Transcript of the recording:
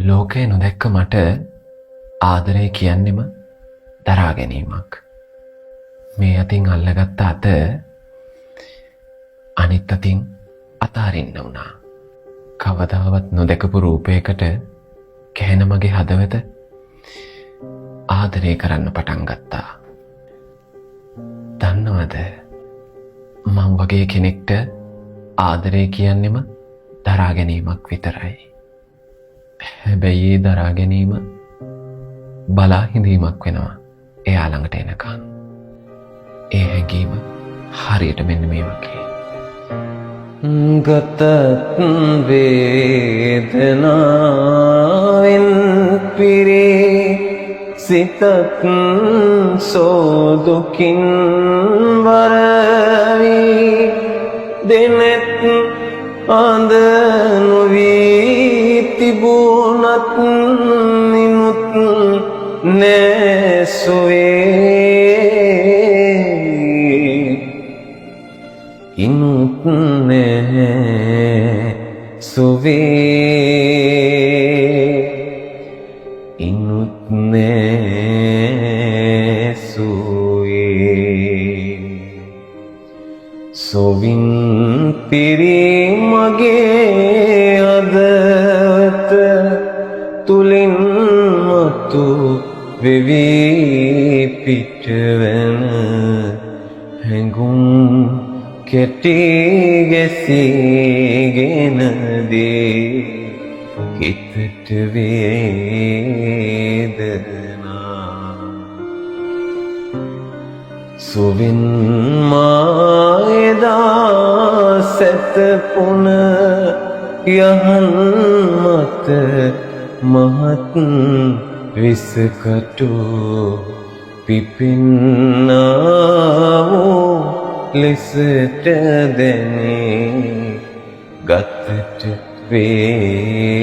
ලෝකේ නොදැක්ක මට ආදරය කියන්නෙම දරා ගැනීමක්. මේ අතින් අල්ලගත්ත අත අනිත් අතින් අතාරින්න වුණා. කවදාවත් නොදැකපු රූපයකට කැහෙන මගේ හදවත ආදරය කරන්න පටන් ගත්තා. දන්නවද මං වගේ කෙනෙක්ට ආදරය කියන්නෙම දරා ගැනීමක් විතරයි. හැබැයි ඒ දරා ගැනීම බලා හිඳීමක් වෙනවා එයා ළඟට එනකන්. ඒ හැඟීම හරියට මෙන්න මේ වගේ. ගතත් වේදනාවෙන් පිරේ සිතත් සෝදුකින් වරවී දෙනෙත් අඳ නොවී තිබුණත් නිනුත් නැසුවේ ඉනුත් නැසුවේ ඉනුත් නැසුවේ සොවින් පිරී මගේ අදවත තුලින් මතු වෙවි පිටවන හැඟුම් කෙටි ගැසීගෙන දේ හිතට වේදනා සොවින් මායදා සැතපුන යහන් මත මහත් විසකටු පිපෙන්නාවෝ ලෙසට දැනේ ගතට වේ